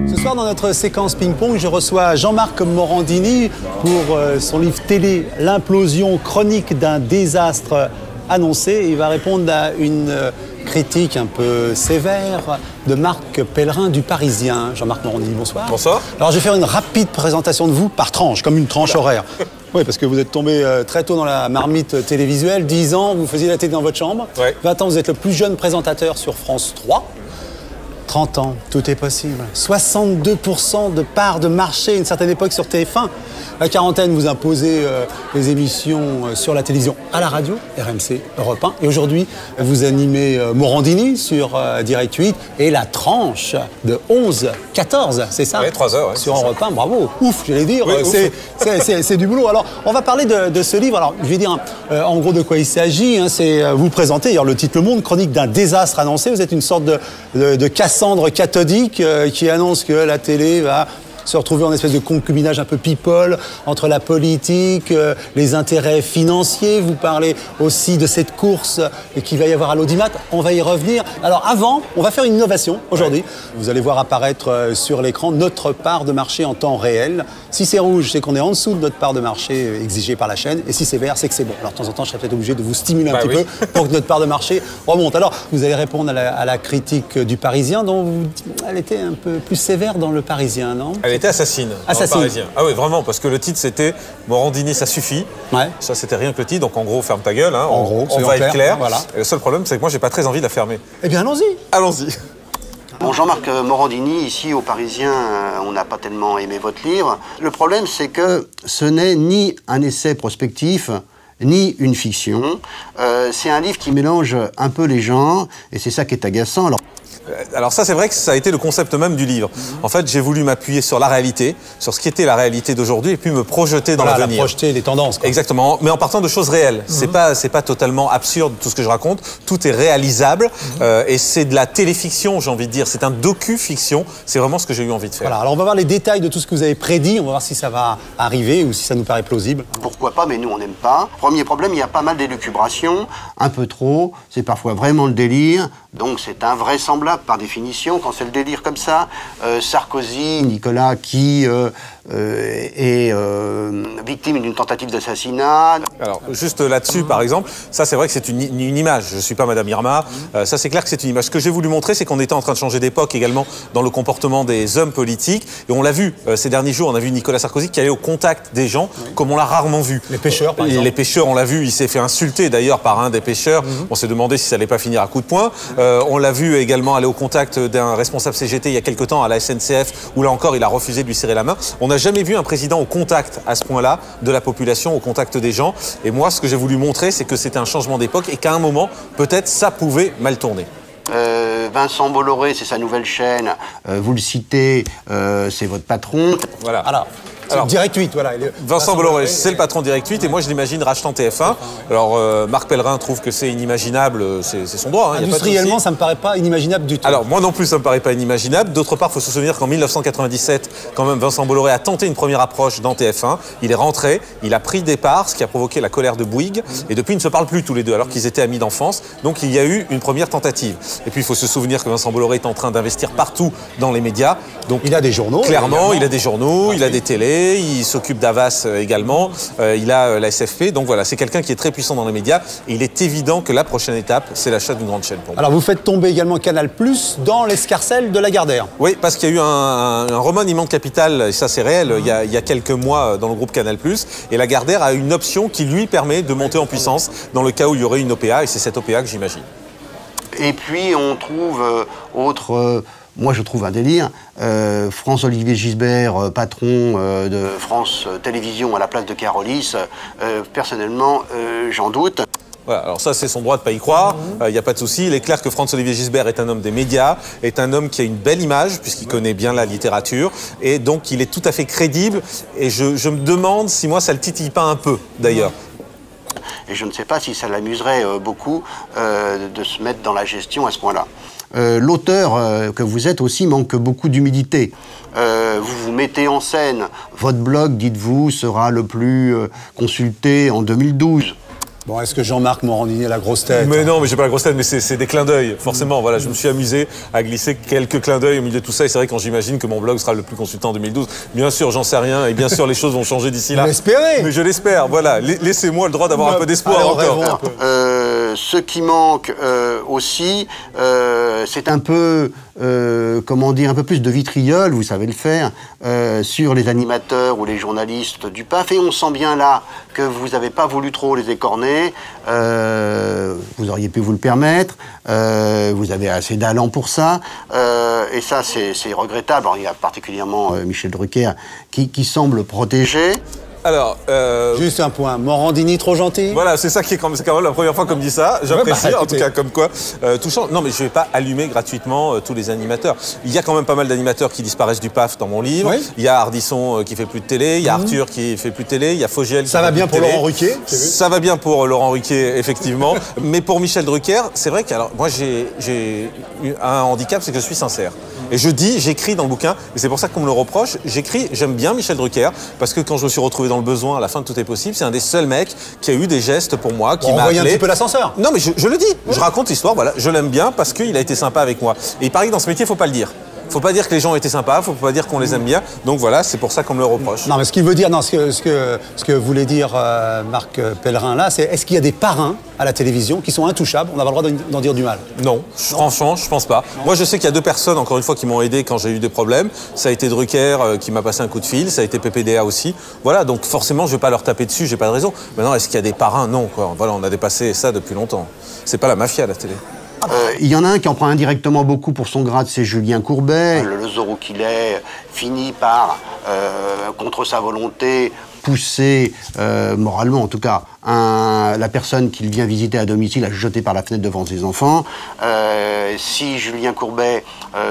Ce soir, dans notre séquence ping-pong, je reçois Jean-Marc Morandini pour son livre télé « L'implosion chronique d'un désastre annoncé ». Il va répondre à une critique un peu sévère de Marc Pellerin du Parisien. Jean-Marc Morandini, bonsoir. Bonsoir. Alors, je vais faire une rapide présentation de vous par tranche, comme une tranche horaire. Oui, parce que vous êtes tombé très tôt dans la marmite télévisuelle. 10 ans, vous faisiez la télé dans votre chambre. Ouais. 20 ans, vous êtes le plus jeune présentateur sur France 3. 30 ans, tout est possible. 62% de part de marché à une certaine époque sur TF1. La quarantaine, vous imposez les émissions sur la télévision, à la radio, RMC, Europe 1. Et aujourd'hui, vous animez Morandini sur Direct 8 et la tranche de 11-14, c'est ça? Oui, 3 heures. Ouais, sur Europe 1, bravo. Ouf, j'allais dire, oui, c'est du boulot. Alors, on va parler de ce livre. Alors, je vais dire en gros de quoi il s'agit. Hein, c'est vous présenter, alors le titre Le Monde, chronique d'un désastre annoncé. Vous êtes une sorte de Cassandre cathodique qui annonce que la télé va se retrouver en espèce de concubinage un peu people entre la politique, les intérêts financiers. Vous parlez aussi de cette course qu'il va y avoir à l'audimat. On va y revenir. Alors avant, on va faire une innovation aujourd'hui. Vous allez voir apparaître sur l'écran notre part de marché en temps réel. Si c'est rouge, c'est qu'on est en dessous de notre part de marché exigée par la chaîne. Et si c'est vert, c'est que c'est bon. Alors de temps en temps, je serais peut-être obligé de vous stimuler un petit peu pour que notre part de marché remonte. Alors, vous allez répondre à la critique du Parisien, dont elle était un peu plus sévère dans le Parisien, non? Elle était assassine. Assassine. Dans le Parisien. Ah oui, vraiment, parce que le titre c'était Morandini, ça suffit. Ouais. Ça, c'était rien que le titre. Donc en gros, ferme ta gueule. Hein. En gros, on va être clair. Voilà. Et le seul problème, c'est que moi, j'ai pas très envie de la fermer. Eh bien, allons-y. Allons-y. Bon, Jean-Marc Morandini, ici au Parisien, on n'a pas tellement aimé votre livre. Le problème, c'est que ce n'est ni un essai prospectif, ni une fiction. C'est un livre qui mélange un peu les genres, et c'est ça qui est agaçant. Alors ça, c'est vrai que ça a été le concept même du livre. En fait, j'ai voulu m'appuyer sur la réalité, sur ce qui était la réalité d'aujourd'hui, et puis me projeter dans l'avenir. Projeter les tendances, quoi. Exactement, mais en partant de choses réelles. C'est pas totalement absurde tout ce que je raconte. Tout est réalisable, et c'est de la téléfiction, j'ai envie de dire. C'est un docu-fiction. C'est vraiment ce que j'ai eu envie de faire. Voilà. Alors on va voir les détails de tout ce que vous avez prédit. On va voir si ça va arriver ou si ça nous paraît plausible. Pourquoi pas, mais nous, on n'aime pas. Premier problème, il y a pas mal d'élucubrations, un peu trop. C'est parfois vraiment le délire. Donc c'est invraisemblable par définition. Quand c'est le délire comme ça, Sarkozy, Nicolas, qui est victime d'une tentative d'assassinat. Alors, juste là-dessus, par exemple, ça, c'est vrai que c'est une image. Je ne suis pas Madame Irma. Ça, c'est clair que c'est une image. Ce que j'ai voulu montrer, c'est qu'on était en train de changer d'époque également dans le comportement des hommes politiques. Et on l'a vu ces derniers jours. On a vu Nicolas Sarkozy qui allait au contact des gens, comme on l'a rarement vu. Les pêcheurs, par exemple. Les pêcheurs, on l'a vu. Il s'est fait insulter, d'ailleurs, par un des pêcheurs. On s'est demandé si ça n'allait pas finir à coups de poing. On l'a vu également aller au contact d'un responsable CGT il y a quelque temps à la SNCF, où là encore, il a refusé de lui serrer la main. On n'a jamais vu un président au contact à ce point-là de la population, au contact des gens. Et moi, ce que j'ai voulu montrer, c'est que c'était un changement d'époque et qu'à un moment, peut-être, ça pouvait mal tourner. Vincent Bolloré, c'est sa nouvelle chaîne. Vous le citez, c'est votre patron. Voilà. Alors, Direct 8, voilà. Vincent Bolloré, c'est le patron de Direct 8 et moi je l'imagine rachetant TF1. Alors Marc Pellerin trouve que c'est inimaginable, c'est son droit. Hein, industriellement, ça me paraît pas inimaginable du tout. Alors moi non plus, ça me paraît pas inimaginable. D'autre part, il faut se souvenir qu'en 1997, quand même, Vincent Bolloré a tenté une première approche dans TF1. Il est rentré, il a pris des parts, ce qui a provoqué la colère de Bouygues. Et depuis, ils ne se parlent plus tous les deux, alors qu'ils étaient amis d'enfance. Donc il y a eu une première tentative. Et puis il faut se souvenir que Vincent Bolloré est en train d'investir partout dans les médias. Donc il a des journaux. Clairement, il a des journaux, il a des télés, il s'occupe d'Havas également, il a la SFP, donc voilà, c'est quelqu'un qui est très puissant dans les médias et il est évident que la prochaine étape, c'est l'achat d'une grande chaîne pour moi. Alors vous faites tomber également Canal+ dans l'escarcelle de Lagardère. Oui, parce qu'il y a eu un remaniement de capital, et ça c'est réel, il y a quelques mois dans le groupe Canal+, et Lagardère a une option qui lui permet de monter en puissance dans le cas où il y aurait une OPA, et c'est cette OPA que j'imagine. Et puis on trouve moi je trouve un délire, François-Olivier Gisbert, patron de France Télévisions à la place de Carolis, personnellement j'en doute. Voilà, alors ça, c'est son droit de ne pas y croire, il n'y a pas de souci. Il est clair que François-Olivier Gisbert est un homme des médias, est un homme qui a une belle image, puisqu'il connaît bien la littérature, et donc il est tout à fait crédible. Et je me demande si moi, ça ne le titille pas un peu, d'ailleurs. Et je ne sais pas si ça l'amuserait beaucoup de se mettre dans la gestion à ce point-là. L'auteur que vous êtes aussi manque beaucoup d'humilité. Vous vous mettez en scène. Votre blog, dites-vous, sera le plus consulté en 2012. Bon, est-ce que Jean-Marc Morandini a la grosse tête? Mais non, mais j'ai pas la grosse tête, mais c'est des clins d'œil, forcément. Voilà, je me suis amusé à glisser quelques clins d'œil au milieu de tout ça. Et c'est vrai quand j'imagine que mon blog sera le plus consulté en 2012. Bien sûr, j'en sais rien, et bien sûr, les choses vont changer d'ici là. Vous l'espérez? Mais je l'espère, voilà. Laissez-moi le droit d'avoir un peu d'espoir encore. Ce qui manque aussi, c'est un peu, comment dire, un peu plus de vitriol, vous savez le faire, sur les animateurs ou les journalistes du PAF. Et on sent bien là que vous n'avez pas voulu trop les écorner. Vous auriez pu vous le permettre. Vous avez assez d'allant pour ça. Et ça, c'est regrettable. Alors, il y a particulièrement Michel Drucker qui semble protégé. Alors, juste un point, Morandini trop gentil? Voilà, c'est ça qui est quand même la première fois qu'on me dit ça. J'apprécie, en tout cas, comme quoi, touchant. Non, mais je vais pas allumer gratuitement tous les animateurs. Il y a quand même pas mal d'animateurs qui disparaissent du PAF dans mon livre. Oui. Il y a Ardisson qui fait plus de télé, il y a Arthur qui fait plus de télé, il y a Fogiel qui ça va bien pour Laurent Ruquier? Ça va bien pour Laurent Ruquier, effectivement. Mais pour Michel Drucker, c'est vrai que moi j'ai un handicap, c'est que je suis sincère. Et j'écris dans le bouquin, et c'est pour ça qu'on me le reproche, j'aime bien Michel Drucker, parce que quand je me suis retrouvé dans le besoin, à la fin de Tout est possible, c'est un des seuls mecs qui a eu des gestes pour moi, qui m'a appelé. Un petit peu l'ascenseur. Non, mais je le dis, je raconte l'histoire, voilà, je l'aime bien parce qu'il a été sympa avec moi. Et il paraît que dans ce métier, il faut pas le dire. Faut pas dire que les gens ont été sympas, faut pas dire qu'on les aime bien. Donc voilà, c'est pour ça qu'on me le reproche. Non, mais ce qu'il veut dire, non, ce que voulait dire Marc Pellerin là, c'est est-ce qu'il y a des parrains à la télévision qui sont intouchables? On n'a pas le droit d'en dire du mal. Non, franchement, je pense pas. Moi, je sais qu'il y a deux personnes, encore une fois, qui m'ont aidé quand j'ai eu des problèmes. Ça a été Drucker qui m'a passé un coup de fil, ça a été PPDA aussi. Voilà, donc forcément, je vais pas leur taper dessus, j'ai pas de raison. Maintenant, est-ce qu'il y a des parrains? Non, quoi. Voilà, on a dépassé ça depuis longtemps. C'est pas la mafia, la télé. Il y en a un qui en prend indirectement beaucoup pour son grade, c'est Julien Courbet. Le Zorro qu'il est finit par, contre sa volonté, pousser, moralement en tout cas, la personne qu'il vient visiter à domicile à jeter par la fenêtre devant ses enfants. Si Julien Courbet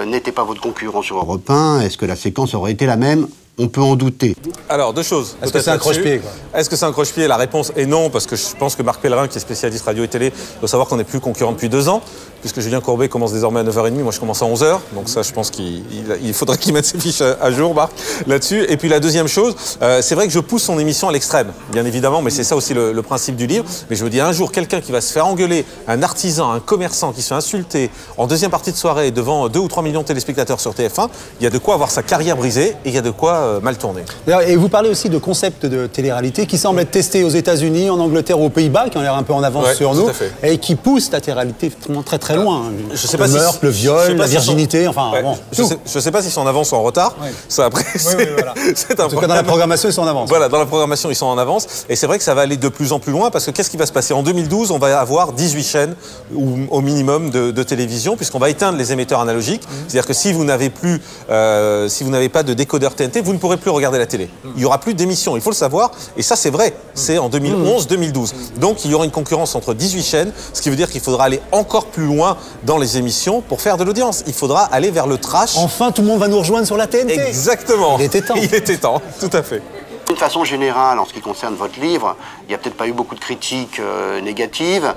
n'était pas votre concurrent sur Europe 1, est-ce que la séquence aurait été la même? On peut en douter. Alors, deux choses. Est-ce que c'est un croche-pied? Est-ce que c'est un croche-pied? La réponse est non, parce que je pense que Marc Pellerin, qui est spécialiste radio et télé, doit savoir qu'on n'est plus concurrent depuis 2 ans, puisque Julien Courbet commence désormais à 9h30, moi je commence à 11h, donc ça je pense qu'il faudrait qu'il mette ses fiches à jour, Marc, là-dessus. Et puis la deuxième chose, c'est vrai que je pousse son émission à l'extrême, bien évidemment, mais c'est ça aussi le principe du livre. Mais je me dis, un jour, quelqu'un qui va se faire engueuler, un artisan, un commerçant qui se fait insulter en deuxième partie de soirée devant 2 ou 3 millions de téléspectateurs sur TF1, il y a de quoi avoir sa carrière brisée et il y a de quoi mal tourner. Et vous parlez aussi de concepts de télé-réalité qui semblent être testés aux États-Unis, en Angleterre ou aux Pays-Bas, qui ont l'air un peu en avance sur nous, et qui poussent la télé-réalité très très loin. Je sais pas le meurtre, le viol, la virginité, enfin bon. Je sais pas s'ils sont en avance ou en retard. Ouais. Ça après, voilà. C'est en tout cas, dans la programmation, ils sont en avance. Voilà, dans la programmation, ils sont en avance. Et c'est vrai que ça va aller de plus en plus loin parce que qu'est-ce qui va se passer? En 2012, on va avoir 18 chaînes au minimum de télévision, puisqu'on va éteindre les émetteurs analogiques. C'est-à-dire que si vous n'avez pas de décodeur TNT, vous ne pourrez plus regarder la télé. Il n'y aura plus d'émissions, il faut le savoir. Et ça, c'est vrai. C'est en 2011-2012. Donc, il y aura une concurrence entre 18 chaînes, ce qui veut dire qu'il faudra aller encore plus loin dans les émissions pour faire de l'audience. Il faudra aller vers le trash. Enfin, tout le monde va nous rejoindre sur la TNT. Exactement. Il était temps. Il était temps, tout à fait. De façon générale, en ce qui concerne votre livre, il n'y a peut-être pas eu beaucoup de critiques négatives.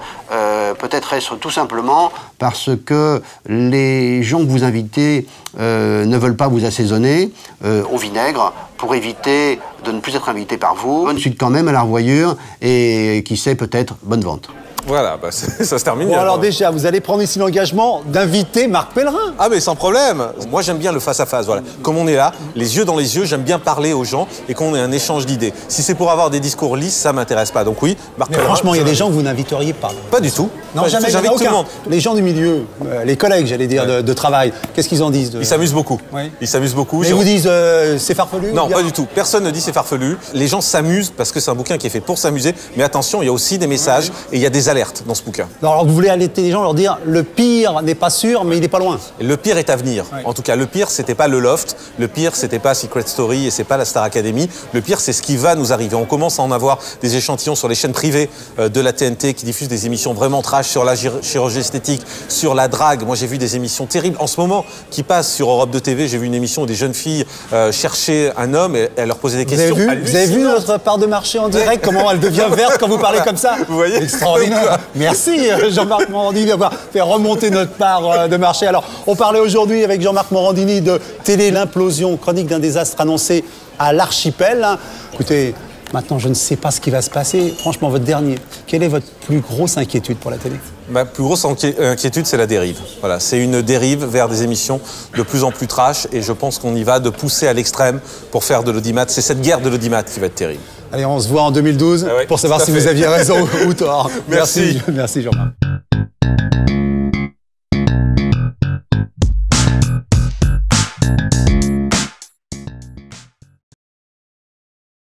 Peut-être est-ce tout simplement parce que les gens que vous invitez ne veulent pas vous assaisonner au vinaigre pour éviter de ne plus être invités par vous. Bonne suite quand même à la revoyure et qui sait peut-être bonne vente. Voilà, bah ça se termine bon, bien. Alors déjà, vous allez prendre ici l'engagement d'inviter Marc Pellerin. Ah mais sans problème. Moi j'aime bien le face-à-face, voilà. Comme on est là, les yeux dans les yeux, j'aime bien parler aux gens et qu'on ait un échange d'idées. Si c'est pour avoir des discours lisses, ça m'intéresse pas. Donc oui, Marc Pellerin. Franchement, il y a des gens que vous n'inviteriez pas. Pas du tout. Non, jamais, j'invite tout le monde. Les gens du milieu, les collègues, j'allais dire, de travail, qu'est-ce qu'ils en disent? Ils s'amusent beaucoup. Oui. Ils s'amusent beaucoup. Mais ils vous disent c'est farfelu? Non, pas du tout. Personne ne dit c'est farfelu. Les gens s'amusent parce que c'est un bouquin qui est fait pour s'amuser. Mais attention, il y a aussi des messages et il y a des alertes dans ce bouquin. Alors vous voulez alerter les gens, leur dire le pire n'est pas sûr, mais il n'est pas loin. Le pire est à venir. Oui. En tout cas, le pire, c'était pas le Loft. Le pire, c'était pas Secret Story et c'est pas la Star Academy. Le pire, c'est ce qui va nous arriver. On commence à en avoir des échantillons sur les chaînes privées de la TNT qui diffusent des émissions vraiment trash sur la chirurgie esthétique, sur la drague. Moi, j'ai vu des émissions terribles en ce moment qui passent sur Europe 2 TV. J'ai vu une émission où des jeunes filles cherchaient un homme et elles leur posaient des questions. Vous avez vu notre part de marché en direct, comment elle devient verte quand vous parlez comme ça? Vous voyez? Extraordinaire. Merci Jean-Marc Morandini d'avoir fait remonter notre part de marché. Alors, on parlait aujourd'hui avec Jean-Marc Morandini de Télé, l'implosion, chronique d'un désastre annoncé à l'archipel. Écoutez, Maintenant, je ne sais pas ce qui va se passer. Franchement, votre dernier, quelle est votre plus grosse inquiétude pour la télé? Ma plus grosse inquiétude, c'est la dérive. Voilà, c'est une dérive vers des émissions de plus en plus trash et je pense qu'on y va de pousser à l'extrême pour faire de l'audimat. C'est cette guerre de l'audimat qui va être terrible. Allez, on se voit en 2012 pour savoir si vous aviez raison ou tort. Merci. Merci Jean-Marc.